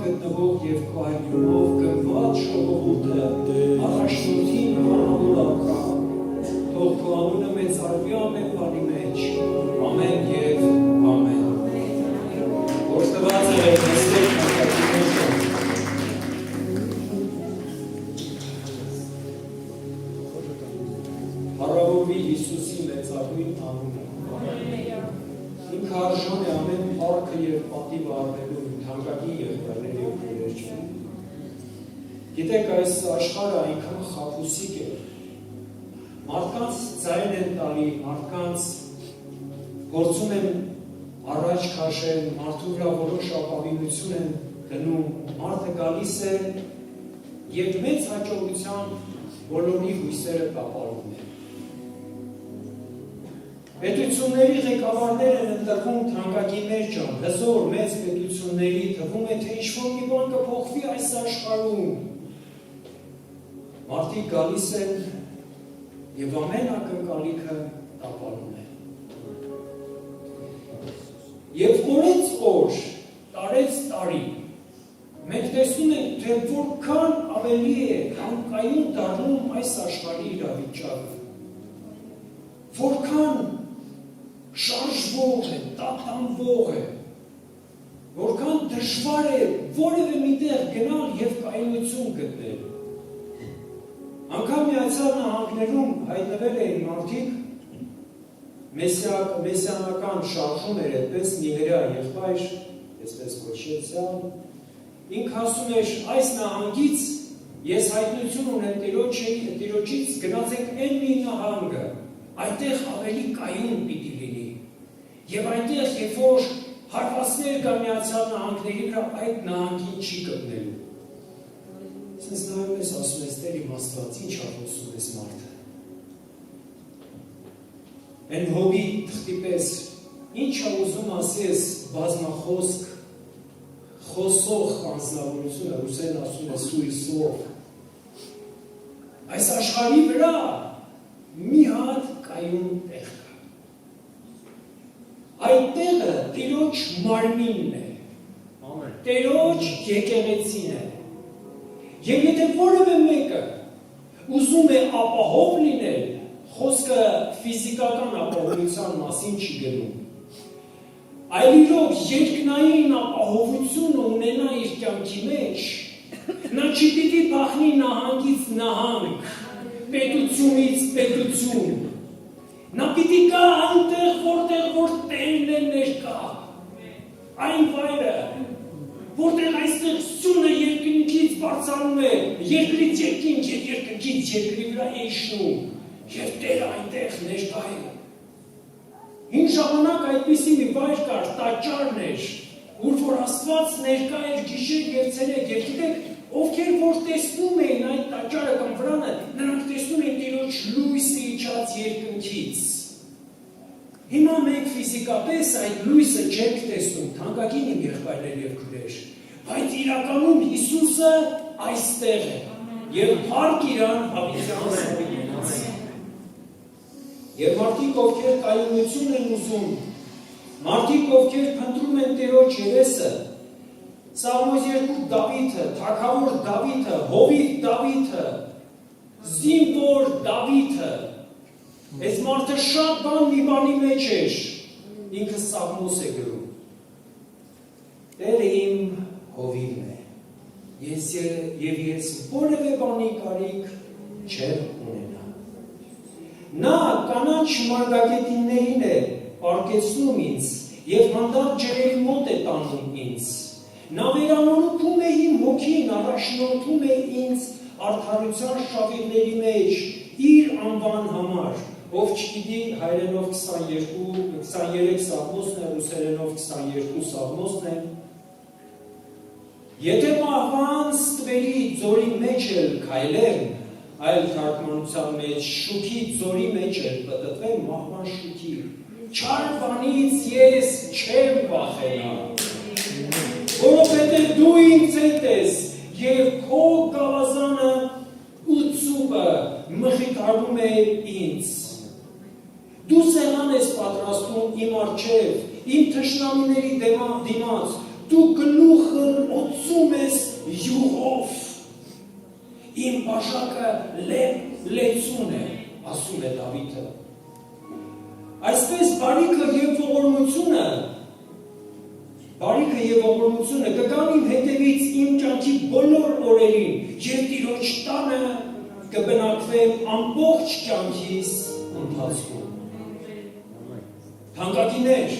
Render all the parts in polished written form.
գտնվող և կայունով գնված ժողովուրդը առաջնորդին հանավոր ապրա, թող քո անունը մեծարվի ամեն բանի մեջ, ամեն և ամեն։ Գործված է նստել նստակի մեջը։ Հարավորվի Հիսուսի մեծագույն անունը։ Ինքը արժան է ամեն փառքը և պատիվը առնելու թանկագին եղբայրների ու քույրերի։ Գիտեք, այս աշխարհը այնքան խաբուսիկ է, մարդկանց ձայն են տալի, մարդկանց փորձում են առաջ քաշել, մարդու վրա որոշ ապավինություն են դնում, մարդը գալիս է և մեծ հաջողությամբ բոլորի հույսերը տապալում է։ Պետությունների ղեկավարներ են ընտրվում թանկագիններ ջան, հզոր մեծ պետությունների թվում է, թե ինչ-որ մի բան կփոխվի այս աշխարհում։ Մարդիկ գալիս են և ամեն ակնկալիքը տապալում է։ Եվ օրեց օր, տարեց տարի, մենք տեսնում ենք, թե որքան ավելի է կայուն դառնում այս աշխարհի իրավիճակը, որքան շարժվող է, տատանվող է, որքան դժվար է որևէ միտեղ գնալ և կայունություն գտնել։ Անգամ Միացյալ Նահանգներում հայտնվել էին մարդիկ, մեսիանական շարժում էր այդպես մի հրեա եղբայր, այսպես կոչեցյալ, ինքը ասում էր այս նահանգից ես հայտնություն ունեմ Տիրոջից գնացեք այն մի նահանգը, այնտեղ ավելի կայուն պիտի լինի։ Եվ այնտեղ, երբ որ հարվածներ կա Միացյալ Նահանգների վրա, այդ նահանգին չի գտնելու։ Սենց նայում ես, ասում ես, Տեր իմ Աստված, ինչ աղոսում ես մարդը։ Են հոբի թղթի պես, ինչ ա ուզում ասես բազմախոսք, խոսող անձնավորությունը, ռուսերեն ասում է սույսով։ Այս աշխարհի վրա մի հատ կայուն տեղ կա։ Այդ տեղը Տիրոջ մարմինն է, Տիրոջ եկեղեցին է։ Եվ եթե որևէ մեկը ուզում է ապահով լինել, խոսքը ֆիզիկական ապահովության մասին չի գնում, այլ իրոք երկնային ապահովությունը ունենա իր կյանքի մեջ, նա չի պիտի փախնի նահանգից նահանգ, պետությունից պետություն, նա պիտի գա այնտեղ, որտեղ որ Տերն է ներկա, այն վայրը, որտեղ այստեղ սյունը երկնքից բարձրանում է, երկրից երկինք և երկնքից երկրի վրա է իջնում, և Տերը այնտեղ ներկա է։ Հին ժամանակ այդպիսի մի վայր կար, տաճարն էր, ուր որ Աստված ներկա էր գիշեր և ցերեկ, և գիտեք, ովքեր որ տեսնում էին այդ տաճարը կամ վրանը, նրանք տեսնում էին Տիրոջ լույսը իջած երկնքից։ Հիմա մենք ֆիզիկապես այդ լույսը չենք տեսնում, թանկագին իմ եղբայրներ և քույրեր, բայց իրականում Հիսուսը այստեղ է, և փառք իրան հավիտյան սրբինից։ Եվ մարդիկ, ովքեր կայունություն են ուզում, մարդիկ, ովքեր փնտրում են Տիրոջ երեսը, Սաղմոս 2 Դավիթը, թագավոր Դավիթը, հովիվ Դավիթը, զինվոր Դավիթը, այս մարդը շատ բան մի բանի մեջ էր, ինքը Սաղմոս է գրում։ Տերը իմ հովիվն է, և ես որևէ բանի կարիք չեմ ունենա։ Նա կանաչ մարգագետիններին է պարկեցնում ինձ և հանդարտ ջրերի մոտ է տանում ինձ։ Նա վերանորոգում է իմ հոգին, առաջնորդում է ինձ արդարության շավիղների մեջ իր անվան համար, ով չգիտի հայերենով 23 Սաղմոսն է, ռուսերենով 22 Սաղմոսն է։ Եթե մահվան ստվերի ձորի մեջ էլ քայլեմ, այլ թարգմանության մեջ շուքի ձորի մեջ էլ պտտվեմ, մահվան շուքի, չար բանից ես չեմ վախենա, որովհետև դու ինձ հետ ես և քո գավազանը ու ծուպը մխիթարում է ինձ։ Դու սեղան ես պատրաստում իմ առջև, իմ թշնամիների դիմաց, դու գլուխը օծում ես յուղով, իմ բաժակը լեցուն է, ասում է Դավիթը։ Այսպես բարիքը և ողորմությունը կգան իմ հետևից իմ կյանքի բոլոր օրերին և Տիրոջ տանը կբնակվեմ ամբողջ կյանքիս ընթացքում։ Թանկագիններ,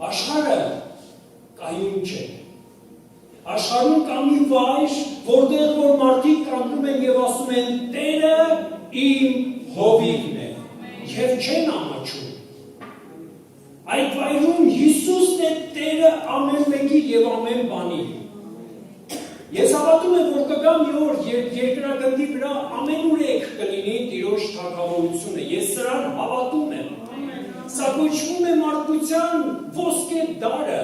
աշխարհը կայուն չէ։ Աշխարհում կա մի վայր, որտեղ որ մարդիկ կանգնում են և ասում են Տերը իմ հովիվն է և չեն ամաչում։ Այդ վայրում Հիսուսն է Տերը ամեն մեկի և ամեն բանի։ Ես հավատում եմ, որ կգա մի օր, երբ երկրագնդի վրա ամենուրեք կլինի Տիրոջ թագավորությունը։ Ես սրան հավատում եմ։ Սա կոչվում է մարդկության ոսկե դարը։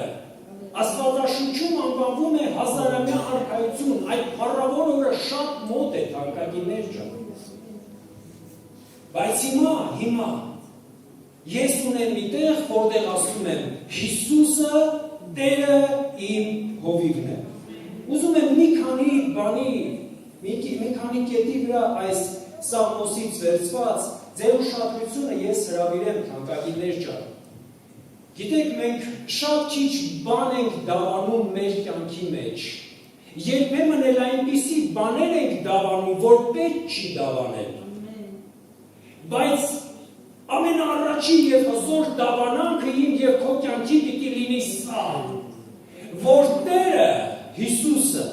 Աստվածաշնչում անվանվում է հազարամյա արքայություն։ Այդ փառավոր օրը շատ մոտ է, թանկագիններ ջան։ Բայց հիմա ես ունեմ մի տեղ, որտեղ ասում եմ Հիսուսը Տերը իմ հովիվն է։ Ուզում եմ մի քանի կետի վրա այս Սաղմոսից վերցված ձեր ուշադրությունը ես հրավիրեմ, թանկագիններ ջան։ Գիտեք, մենք շատ քիչ բան ենք դավանում մեր կյանքի մեջ։ Երբեմն էլ այնպիսի բաներ ենք դավանում, որ պետք չի դավանել։ Բայց ամենաառաջին և հզոր դավանանքը իմ և քո կյանքի պիտի լինի սա, որ Տերը Հիսուսը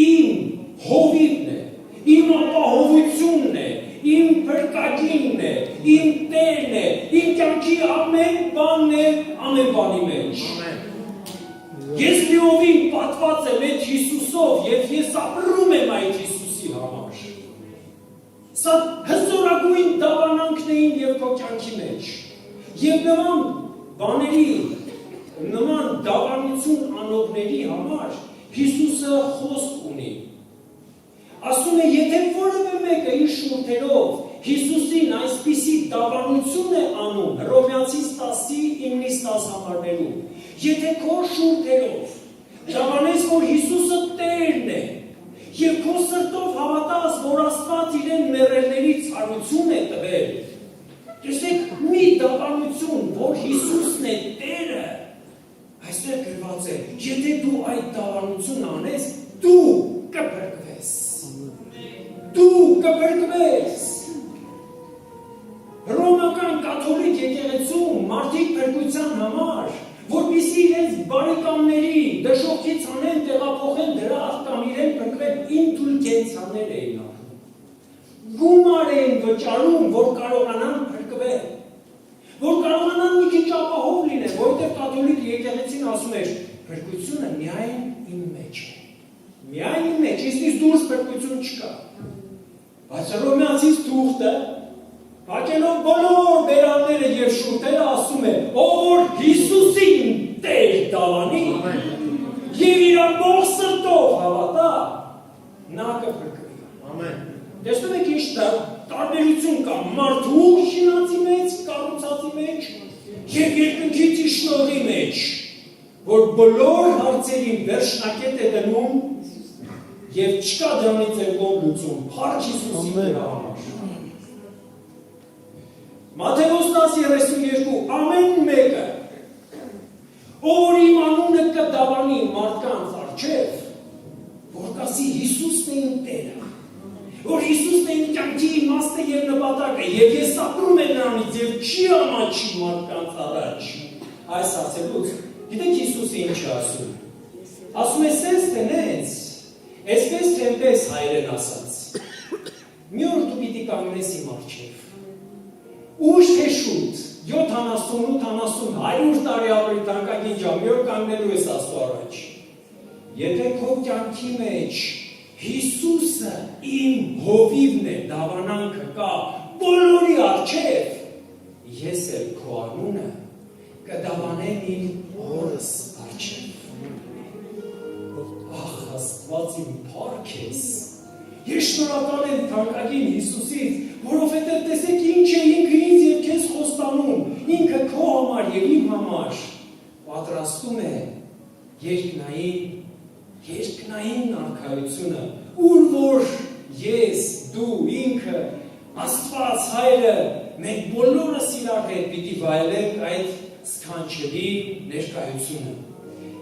իմ հովիվն է, իմ ապահովությունն է, իմ փրկագինն է, իմ Տերն է, իմ կյանքի ամեն բանն է, ամեն բանի մեջ։ Ես լիովին պատված եմ այդ Հիսուսով և ես ապրում եմ այդ Հիսուսի համար։ Սա հզորագույն դավանանքն էին և քո կյանքի մեջ։ Եվ նման բաների, նման դավանություն անողների համար Հիսուսը խոսք ունի։ Ասում է, եթե որևէ մեկը իր շուրթերով Հիսուսին այսպիսի դավանություն է անում, Հռոմեացիս 10:9-10 համարներում, եթե քո շուրթերով դավանես, որ Հիսուսը Տերն է, և քո սրտով հավատաս, որ Աստված իրեն մեռելների ցարություն է տվել, տեսեք, մի դավանություն, որ Հիսուսն է Տերը, այստեղ գրված է, եթե դու այդ դավանություն անես, դու կփրկվես։ Դու կփրկվես։ Հռոմական կաթոլիկ եկեղեցում մարդիկ փրկության համար, որպեսզի իրենց բարեկամների դժոխքից անեն, տեղափոխեն դրախտ կամ իրեն փրկվեն, ինդուլգենցիաներ էին անում։ Գումար էին վճարում, որ կարողանան փրկվել, որ կարողանան մի քիչ ապահով լինեն, որովհետև կաթոլիկ եկեղեցին ասում էր, փրկությունը միայն իմ մեջ է։ Միայն իմ մեջ, ինձնից դուրս փրկություն չկա։ Բայց Հռոմեացիս թուղթը, հակելով բոլոր բերանները և շուրթերը ասում է, ով որ Հիսուսին Տեր դավանի և իր ամբողջ սրտով հավատա, նա կփրկվի։ Տեսնում եք ինչ տարբերություն կա մարդու շինածի մեջ, կառուցածի մեջ և երկնքից իշխնողի մեջ, որ բոլոր հարցերին վերջնակետ է դնում և չկա դրանից եկող լուծում, փառք Հիսուսի նրա համար։ Մատթեոս 10:32 ամեն մեկը, ով իմ անունը կդավանի մարդկանց առջև, որ կասի Հիսուսն է իմ Տերը, որ Հիսուսն է իմ կյանքի իմաստը և նպատակը, և ես ապրում եմ նրանից և չի ամաչի մարդկանց առաջ։ Այս ասելուց, գիտեք Հիսուսը ինչ է ասում։ Ասում է սենց թե նենց, այսպես թե այնպես հայերեն ասած։ Մի օր դու պիտի կանգնես իմ առջև։ Ուշ թե շուտ, 70, 80, 100 տարի ապրի թանկագին ջան, մի օր կանգնելու ես Աստծո առաջ։ Եթե քո կյանքի մեջ Հիսուսը իմ հովիվն է, դավանանքը կա բոլորի առջև, ես էլ քո անունը կդավանեմ իմ Հորս առջև։ Ախ, Աստված իմ փառք ես։ Ես շնորհակալ եմ թանկագին Հիսուսից, որովհետև տեսեք ինչ է ինքը ինձ և քեզ խոստանում, ինքը քո համար և իմ համար պատրաստում է երկնային արքայությունը, ուր որ ես, դու, ինքը, Աստված Հայրը, մենք բոլորս իրար հետ պիտի վայելենք այդ սքանչելի ներկայությունը։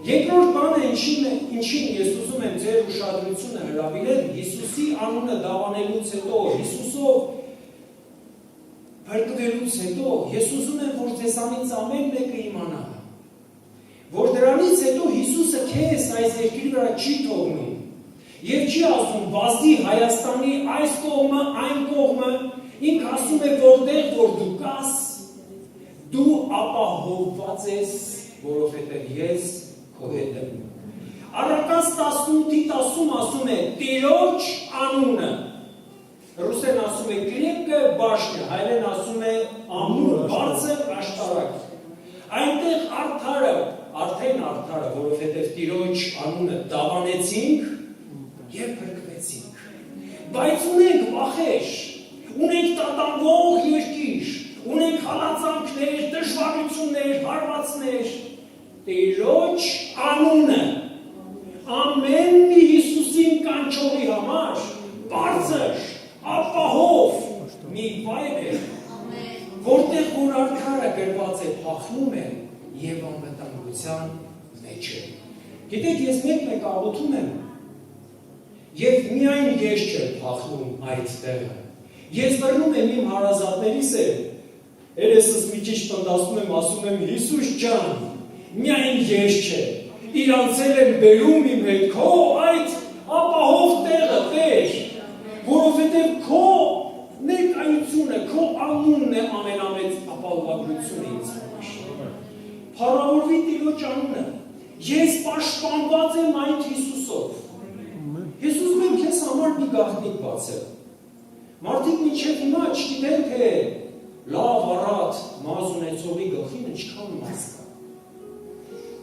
Երկրորդ բանը, ինչին ես ուզում եմ ձեր ուշադրությունը հրավիրել, Հիսուսի անունը դավանելուց հետո, Հիսուսով փրկվելուց հետո, ես ուզում եմ, որ ձեզանից ամեն մեկը իմանա, որ դրանից հետո Հիսուսը քեզ այս երկրի վրա չի թողնում եւ չի ասում բազդի Հայաստանի այս կողմը, այն կողմը, ինքը ասում է որտեղ որ դու կաս, դու ապահովված ես, որովհետեւ ես քո հետ եմ։ Առակաց 18:10 ասում է Տիրոջ անունը։ Ռուսեն ասում է Կրեպկը բաշնը, հայերեն ասում է ամուր բարձր աշտարակ։ Այնտեղ արդեն արդարը, որովհետև Տիրոջ անունը դավանեցինք և փրկվեցինք։ Բայց ունենք վախեր, ունենք տատանվող երկիր, ունենք հալածանքներ, դժվարություններ, հարվածներ։ Տիրոջ անունը ամեն մի Հիսուսին կանչողի համար բարձր, ապահով մի վայր է, որտեղ որ արդարը գրված է, փախնում է և անվտանգության մեջ է։ Գիտեք, ես մեկ աղոթում եմ, և միայն ես չեմ փախնում այդ տեղը։ Ես բռնում եմ իմ հարազատներիս է, երեսս մի ճիշտ տնտասում եմ, ասում եմ Հիսուս ջան, միայն ես չեմ, իրանցել եմ բերում իմ հետ քո այդ ապահով տեղը Տեր, որովհետև քո ներկայությունը, քո անունն է ամենամեծ ապահովագրությունը ինձ համար։ Փառավորվի Տիրոջ անունը, ես պաշտպանված եմ այդ Հիսուսով։ Ես ուզում եմ քեզ համար մի գաղտնիք բացել։ Մարդիկ մինչև հիմա չգիտեն, թե լավ առատ մազ ունեցողի գլխին ինչքան մազ կա։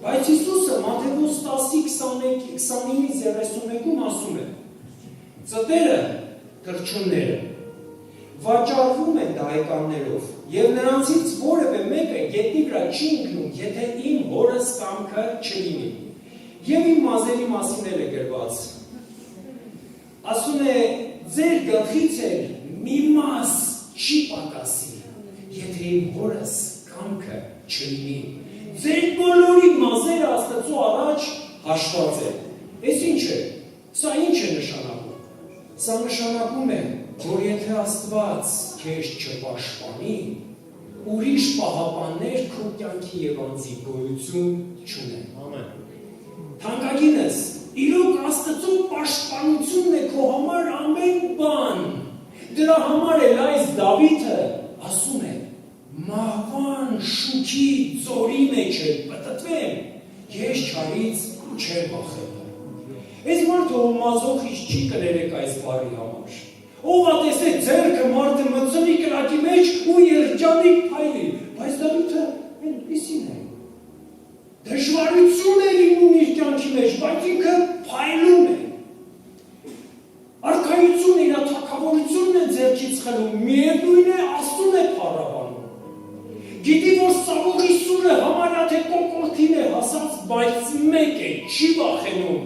Բայց Հիսուսը Մատթեոս 10:29-31-ում ասում է. ծտերը, թռչունները վաճառվում են դահեկաններով, և նրանցից որևէ մեկը գետնի վրա չի ընկնում, եթե իմ հորս կամքը չլինի։ Եվ իմ մազերի մասին էլ է գրված։ Ասում է, ձեր գլխից էլ մի մազ չի պակասի, եթե իմ հորս կամքը չլինի։ Ձեր բոլորի մազերը Աստծո առաջ հաշված են։ Էս ինչ է։ Սա ինչ է նշանակում։ Սա նշանակում է, որ եթե Աստված քեզ չպաշտպանի, ուրիշ պահապաններ քո կյանքի և անձի գոյություն չունեն։ Ամեն։ Թանկագինս, իրոք Աստծո պաշտպանությունն է քո համար ամեն բան։ Դրա համար էլ այս Դավիթը ասում է. մահվան շուքի ձորի մեջ էլ պտտվեմ, ես չարից չեմ վախենա։ Այս մարդը ով մազոխիչ չի կներեք այս բառի համար։ Ով ատեսեք ձեռքը մարդը մտցնի կրակի մեջ ու երջանիկ փայլի, բայց Դավիթը այնպիսին է։ Դժվարություն է լինում իր կյանքի մեջ, բայց ինքը փայլում է։ Արքայությունը իր թագավորությունն է ձեռքից խլում, միևնույն է Աստծուն է փառաբանում։ Գիտի, որ Սավողի սուրը համարյա թե կոկորդին է հասած, բայց մեկ է, չի վախենում։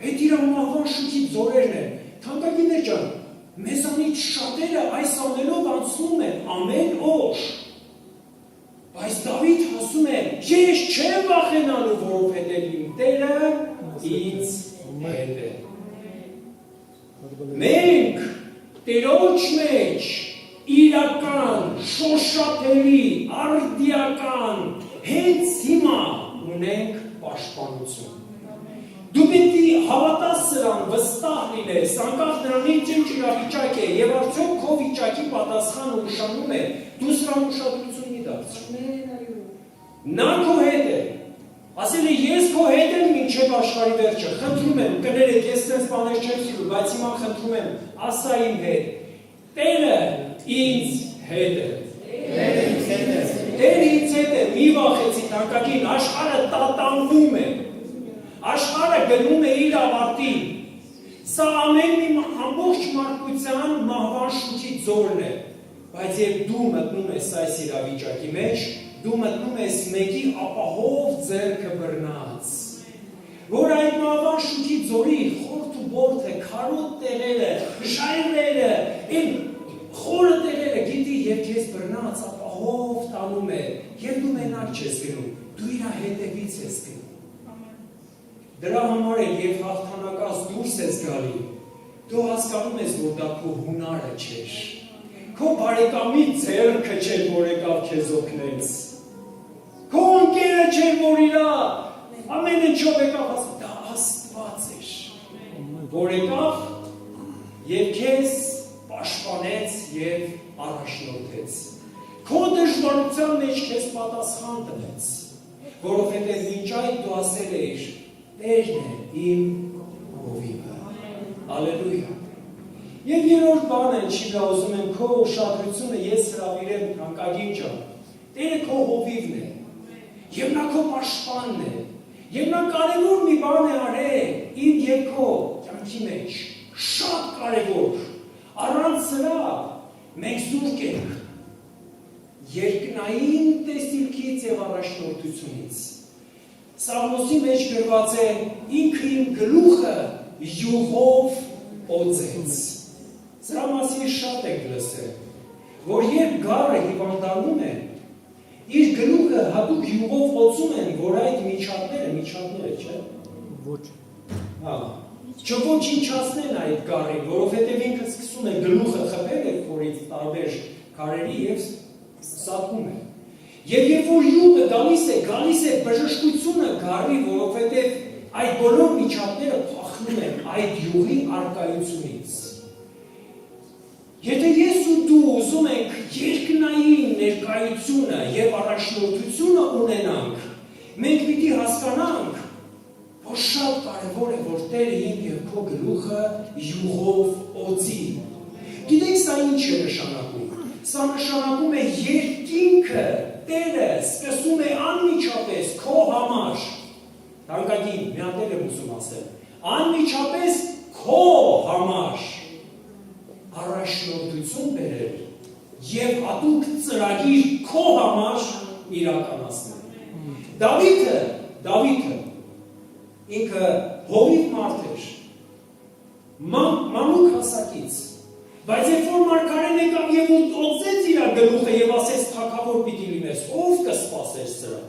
Այդ իր մահվան շուքի ձորերն են։ Թանկագիններ ջան, մեզանից շատերը այս անելով անցնում են ամեն օր։ Բայց Դավիթ ասում է, ես չեմ վախենալու, որովհետև իմ Տերը ինձ հետ է։ Մենք Տերոջ մեջ իրական, շոշափելի, արդիական, հենց հիմա ունենք պաշտպանություն։ Դու պետք է հավատաս սրան, վստահ լինես, անկախ նրանից ինչ իրավիճակ է, եւ արդյոք քո վիճակի պատասխանը ուշանում է, դու սրան ուշադրություն մի դարձրու։ Նա քո հետ է։ Ասել է ես քո հետ եմ մինչև աշխարհի վերջը։ Խնդրում եմ, կներեք, ես այդպես բաներ չեմ սիրում, բայց հիմա խնդրում եմ, ասա իմ հետ։ Տերը ինձ հետ է։ Տերը ինձ հետ է, մի վախեցի, թանկագին, աշխարհը տատանվում է։ Աշխարհը գնում է իր ավարտին։ Սա ամեն մի ամբողջ մարդկության մահվան շուքի ձորն է։ Բայց երբ դու մտնում ես այս իրավիճակի մեջ, դու մտնում ես մեկի ապահով ձեռքը բռնած։ Աղջիկի ձորի խորթ ու բորթը, քարոտ տեղերը, ժայռերը, այն խորը տեղերը գիտի եւ քեզ բռնած ապահով տանում է, եւ դու մենակ չես գնում, դու իր հետևից ես գնում։ Դրա համար էլ եւ հաղթանակած դուրս ես գալի, դու հասկանում ես, որ դա քո հունարը չէր, քո բարեկամի ձեռքը չէր, որ եկավ քեզ օգնեց, քո ընկերը չէր, որ իրա ամեն ինչով եկավ, դա Աստված էր, որ եկավ եւ քեզ պաշտպանեց եւ առաջնորդեց։ Քո դժվարության մեջ քեզ պատասխան տվեց, որովհետեւ մինչ այդ դու ասել էիր. Տերն է իմ հովիվը։ Ալելույա։ Եվ երրորդ բանը, ինչի վրա ուզում եմ քո ուշադրությունը ես հրավիրեմ թանկագին ջան, Տերը քո հովիվն է, եւ նա քո պաշտպանն է, եւ նա կարեւոր մի բան է արել իմ եւ քո կյանքի մեջ, շատ կարեւոր։ Առանց սրա մենք զուրկ ենք երկնային տեսիլքից եւ առաջնորդությունից։ Սաղմոսի մեջ գրված է ինքը իմ գլուխը յուղով օծեց։ Սրա մասին շատ եք լսել, որ երբ գառը հիվանդանում է, իր գլուխը հատուկ յուղով օծում են, որ այդ միջատները, չէ՞։ Ոչ։ Հա։ Չոչնչացնեն այդ գառին, որովհետև ինքը սկսում է գլուխը խփել է փորից տարբեր քարերի եւ սատկում է։ Եվ երբ որ յուղը գալիս է բժշկությունը գառի, որովհետև այդ բոլոր միջատները փախնում են այդ յուղի արկայությունից։ Եթե ես ու դու ուզում ենք երկնային ներկայությունը եւ առաջնորդությունը ունենանք, մենք պիտի հասկանանք, որ շատ կարևոր է, որ Տերը իմ եւ քո գլուխը յուղով օծի։ Գիտեք սա ինչ է նշանակում։ Սա նշանակում է երկինքը Տերը սկսում է անմիջապես քո համար։ Թանկագին, մի հատ եմ ուզում ասել։ Անմիջապես քո համար առաջնորդություն բերել եւ հատուկ ծրագիր քո համար իրականացնել։ Դավիթը ինքը հովիվ մարդ էր, մանուկ հասակից, բայց երբ որ մարգարեն եկավ եւ օծեց իր գլուխը եւ ասեց թագավոր պիտի լինես, ով կսպասեր սրա։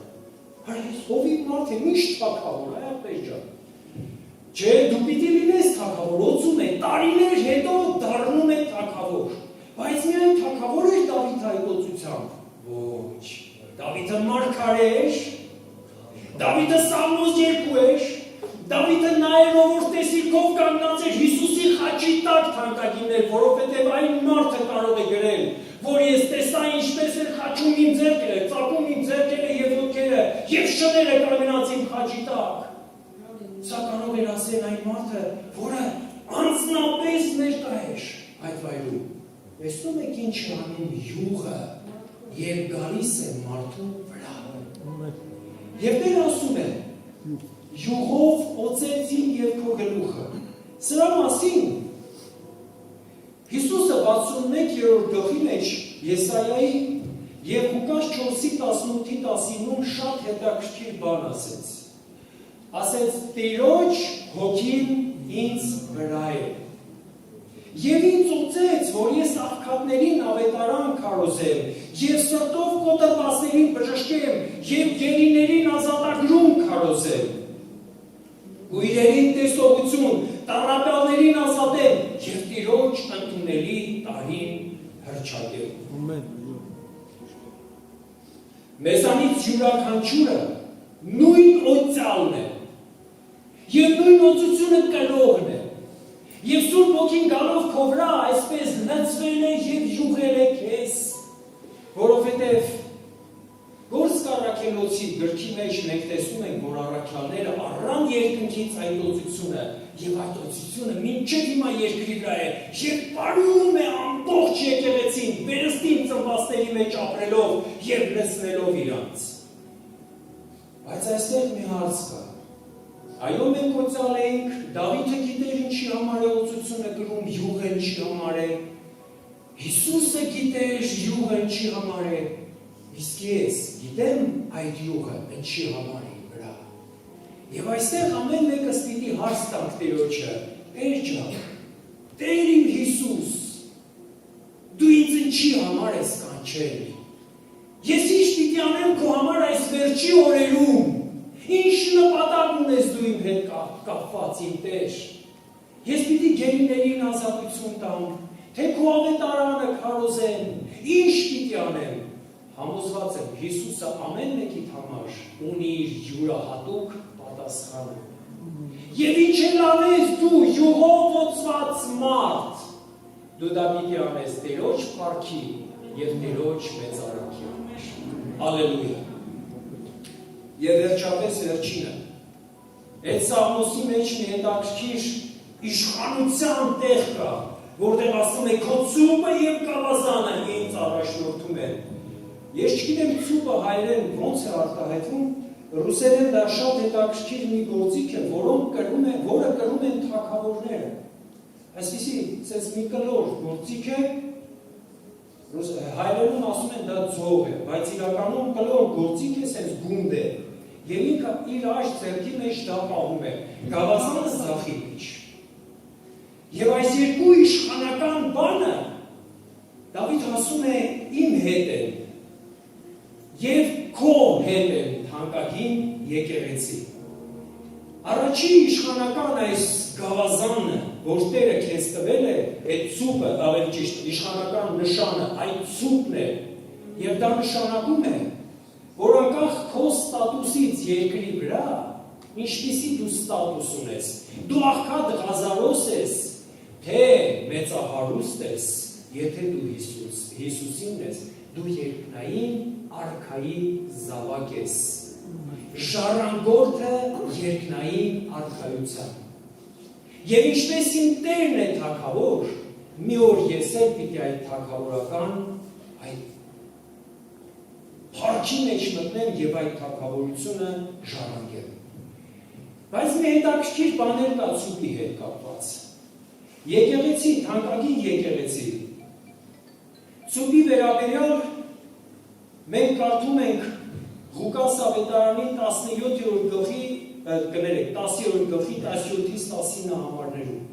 Այս հովիվ մարդ է, միշտ թագավոր, այդպես ջան։ Չէ, դու պիտի լինես թագավոր, օծում է, տարիներ հետո դառնում է թագավոր, բայց միայն թագավոր էր Դավիթ այդ օծությամբ։ Ոչ, Դավիթը մարգարե էր, Դավիթը Սաղմոս 2 էր, Դավիթը նայելով որ տեսիլքով կանգնած էր Հիսուսի խաչի տակ թանկագիններ, որովհետև այն մարդը կարող է գրել, որ ես տեսա ինչպես էր խաչում իմ ձեռքերը, ծակում իմ ձեռքերը եւ ոտքերը եւ շները կանգնած իմ խաչի տակ։ Սա կարող էր ասել այն մարդը, որը անձնապես ներկա էր այդ վայրում։ Տեսնում եք ինչ անում յուղը, երբ գալիս է մարդու վրա։ Եվ Տերը ասում է. յուղով օծեց իմ եւ քո գլուխը։ Սրա մասին Հիսուսը 61-րդ գլխի մեջ Եսայայի եւ Ղուկաս 4:18-19 շատ հետաքրքիր բան ասեց։ Ասեց. Տիրոջ հոգին ինձ վրա է։ Եվ ինձ ուծեց, որ ես աղքատներին ավետարան քարոզեմ, եւ սրտով կոտրվածներին բժշկեմ, եւ գերիներին ազատագրում քարոզեմ։ Գույրերին տեսողություն, տառապյալներին ազատեմ, եւ Տիրոջ ընդունելի տարին հռչակեմ։ Ամեն։ Մեզանից յուրաքանչյուրը նույն օծյալն է, եւ նույն օծությունը կրողն է։ Եվ Սուրբ Ոգին գալով քո վրա այսպես լցվել է եւ յուղել է քեզ, որովհետեւ Գործք առաքելոցի գրքի մեջ մենք տեսնում ենք, որ առաքյալները առան երկնքից այդ օծությունը եւ այդ օծությունը մինչեւ հիմա երկրի վրա է եւ պարում է ամբողջ եկեղեցին, վերստին ծնվածների մեջ ապրելով եւ լցնելով իրանց։ Բայց այստեղ մի հարց կա։ Այո, մենք օծալ ենք, Դավիթը գիտեր ինչի համար է օծությունը գրում, յուղը ինչի համար է, Հիսուսը գիտեր յուղը ինչի համար է, իսկ ես գիտեմ այդ յուղը ինչի համար է վրա։ Եվ այստեղ ամեն մեկը պիտի հարց տանք Տերոջը, Տեր ջան, Տեր իմ Հիսուս, դու ինձ ինչի համար ես կանչել։ Ես ինչ պիտի անեմ քո համար այս վերջի օրերում։ Ինչ նպատակ ունես դու իմ հետ կապված իմ Տեր։ Ես պիտի գերիներին ազատություն տամ, թե քո ավետարանը քարոզեմ, ինչ պիտի անեմ։ Համոզված եմ, Հիսուսը ամեն մեկիդ համար ունի իր յուրահատուկ պատասխանը։ Եվ ինչ էլ անես դու յուղով օծված մարդ, դու դա պիտի անես Տերոջ փառքի և Տերոջ մեծարակի համար։ Ալելույա։ Եվ վերջապես վերջինը, այդ Սաղմոսի մեջ մի հետաքրքիր իշխանության տեղ կա, որտեղ ասում է քո ծուպը և գավազանը ինձ առաջնորդում են։ Ես չգիտեմ ծուպը հայերեն ոնց է արտահայտվում, ռուսերեն դա շատ հետաքրքիր մի գործիք է, որը կրում են թագավորները։ Այսպիսի սենց մի կլոր գործիք է, հայերենում ասում են դա ձող է, բայց իրականում կլոր գործիք է սենց գունդ է, և ինքը իր աջ ձեռքի մեջ դա պահում է, գավազանը ձախի մեջ։ Եվ այս երկու իշխանական բանը Դավիթ ասում է իմ հետ են և քո հետ են թանկագին եկեղեցի։ Առաջի իշխանական այս գավազանը, որ Տերը քեզ տվել է, այդ ծուպը, ավելի ճիշտ, իշխանական նշանը, այդ ծուպն է, և դա նշանակում է, որ անկախ քո ստատուսից երկրի վրա, ինչպիսի դու ստատուս ունես, դու աղքատ ղազարոս ես, թե մեծահարուստ ես, եթե դու Հիսուսին ես, դու երկնային արքայի զավակ ես, ժառանգորդը երկնային արքայության։ Եվ ինչպես իմ Տերն է թագավոր, մի օր ես էլ պիտի այդ թագավորական այդ փառքի մեջ մտնեմ և այդ թագավորությունը ժառանգեմ։ Բայց մի հետաքրքիր բաներ կա ծուպի հետ կապված։ Եկեղեցի, թանկագին եկեղեցի, ծուպի վերաբերյալ մենք կարդում ենք Ղուկաս ավետարանի 17-րդ գլխի, կներեք, 10-րդ գլխի 17-ից 19 համարներում։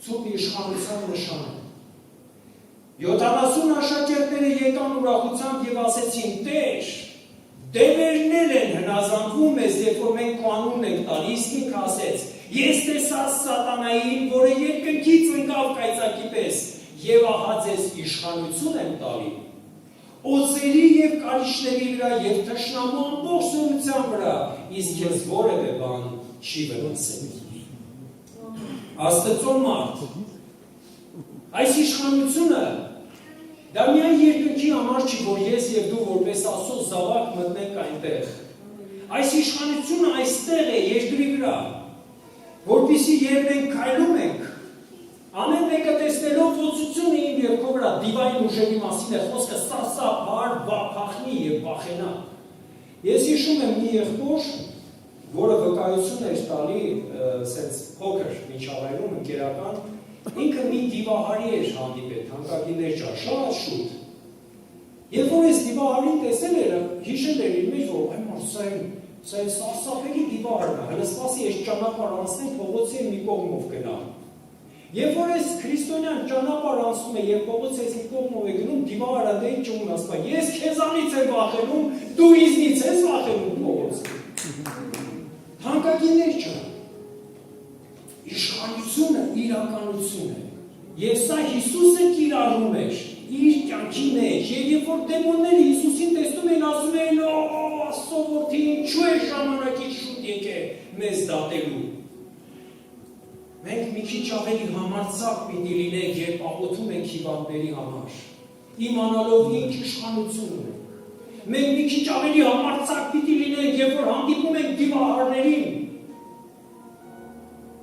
Ծուպի իշխանության նշանը։ 70 աշակերտները եկան ուրախությամբ և ասեցին, Տեր, դևերներ են հնազանդվում մեզ, երբ որ մենք քո անունն ենք տալի, իսկ ինքը ասեց, ես տեսած սատանային, որը երկնքից ընկավ կայծակի պես, և ահա ձեզ իշխանություն եմ տալի, օձերի և կարիճների վրա և թշնամու ամբողջ զորության վրա, իսկ քեզ որևէ բան չի վնասել։ Աստծո մարդ, այս իշխանությունը դա միայն երկնքի համար չի, որ ես և դու որպես Աստծո զավակ մտնենք այնտեղ։ Այս իշխանությունը այստեղ է երկրի վրա, որպեսզի երբ մենք քայլում ենք, ամեն մեկը տեսնելով ոցությունը իմ և քո վրա դիվային ուժերի մասին է խոսքը սարսափար, փախնի և վախենա։ Ես հիշում եմ մի եղբոր, որը վկայություն էր տալի սենց փոքր միջավայրում ընկերական, ինքը մի դիվահարի էր հանդիպել, թանկագիններ ջան, շատ շուտ։ Երբ որ ես դիվահարին տեսել էր, հիշել էր իր մեջ, որ այ մարդ սա սարսափելի դիվահարն է, հələ սպասի ես ճանապարհ անցնեմ, փողոցի մի կողմով գնամ։ Երբ որ ես քրիստոնյան ճանապարհ անցնում եմ եւ փողոցի այս մի կողմով է գնում, դիվարը դե ինչ ունի ասում, ես քեզանից եմ վախենում, դու ինձնից ես վախենում փողոցի։ Թանկագիններ ջան, իշխանությունը իրականություն է։ Եվ սա Հիսուսը կիրառում էր իր կյանքի մեջ, եւ երբ որ դեմոնները Հիսուսին տեսնում են, ասում են, Աստծո որդի, ինչու է ժամանակից շուտ եկել մեզ դատելու։ Մենք մի քիչ ավելի համարձակ պիտի լինենք, երբ աղոթում ենք հիվանդների համար, իմանալով ինչ իշխանություն ունենք։ Մենք մի քիչ ավելի համարձակ պիտի լինենք, երբ որ հանդիպում ենք դիվահարներին,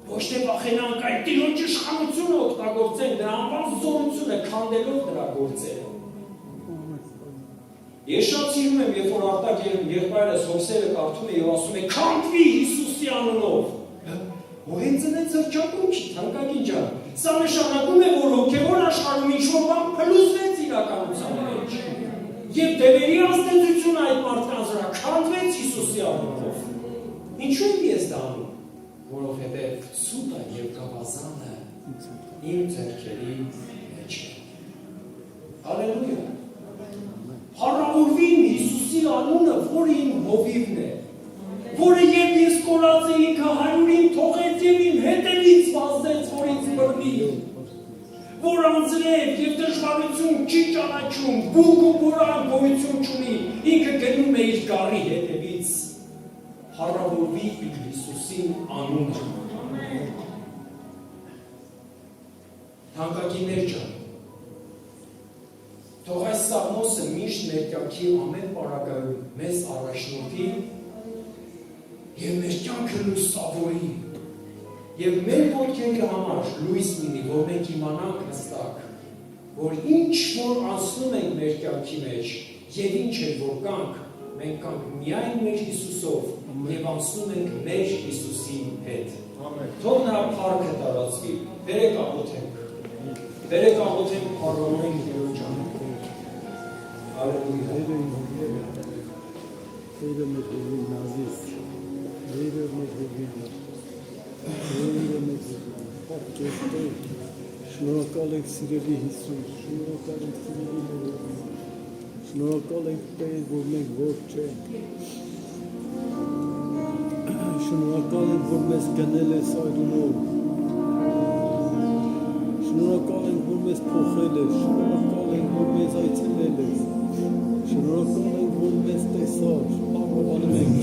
ոչ թե վախենանք այդ Տիրոջ իշխանությունը օգտագործենք, դրա անվան զորությունը քանդելով դրա գործերը։ Ես շատ սիրում եմ, երբ որ Արտակ եղբայրս Հովսեյը կարդում է եւ ասում է քանդվի Հիսուսի անունով։ Հենց այդ զրճակում չի, թանկագին ջան։ Սա նշանակում է, որ հոգևոր աշխարհում ինչ-որ բան փլուզվեց իրականության մեջ։ Եվ դեպերի ազդեցությունը այդ մարդկանց վրա քանդվեց Հիսուսի անունով։ Ինչու եմ ես դա անում։ որովհետև ցուտը եւ գավազանը իմ ձեռքերի մեջ է։ Հալելույա։ Փառավորվի Հիսուսի անունը, որը իմ հովիվն է, որը երբ ես կորած էի քահարյուրին թողեց եւ իմ հետևից վազեց, որ ինձ բռնի, որ անձրև եւ դժվարություն չի ճանաչում, բուկ ու բորան գոյություն չունի, ինքը գնում է իր գառի հետևից, փառավորվի իր Հիսուսի անունը։ Թանկագիններ ջան, թող այս սաղմոսը միշտ մեր կյանքի ամեն պարագայում մեզ առաջնորդի եւ մեր կյանքը լուսավորի եւ մեր ոտքերի համար լույս լինի, որ մենք իմանանք հստակ, որ ինչ որ անցնում ենք մեր կյանքի մեջ եւ ինչ էլ որ կանք, մենք կանք միայն մեր Հիսուսով եւ անցնում ենք մեր Հիսուսի հետ։ Ամեն։ Թող նրա փառքը տարածվի։ Բերեք աղոթենք փառավորենք Տիրոջ անունով։ Հալելույա։ Շնորհակալ ենք սիրելի Հիսուս, շնորհակալ ենք սիրելի Տեր, շնորհակալ ենք Տեր, որ մենք ողջ չենք, շնորհակալ ենք, որ մեզ գնել ես այդունով, շնորհակալ ենք, որ մեզ փոխել ես, շնորհակալ ենք, որ մեզ այցելել ես, շնորհակալ ենք, որ մեզ տեսար, աղոթում ենք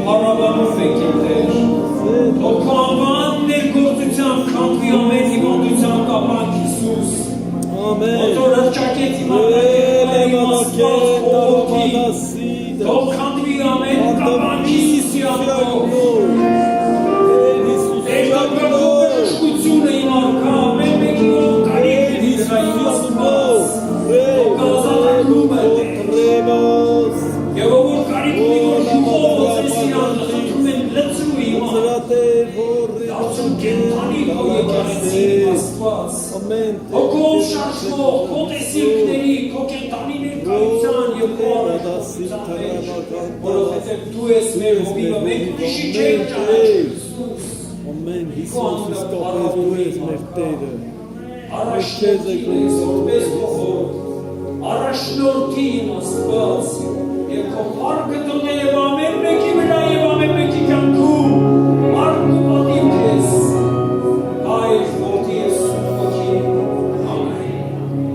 Փառաբանով եք Տեր, թող քո անվան ներգործությամբ քանդվի ամեն ամեն։ Ոտոր հրճակեց իմ ապրանքների Աստված խորհրդի, թող քանդվի ամեն կապանքի սիանով, Տեր դրգավոր շկությունը իմ արքա, ամեն մեկի ով կարիք է դրա իմ Աստված, ով կազատակում է Տեր, և ով որ կարիք ունի որ շուխով ոցես իրան խնդրում են լծրու իմ դարձում կենթանի քո եկեղեցին իմ Աստված, հոգով շարժվող, քո տեսիլքների, քո կենթանի ներկայության և քո առողջության մեջ, որովհետև դու ես մեր հովիվը, մենք ուրիշի չենք ճանաչում, Ամեն Հիսուս իսկապես դու ես մեր Տերը։ առաջնորդին ես, որպես քո խորհուրդ, առաջնորդի իմ Աստված, և քո փառքը տղե և ամեն մեկի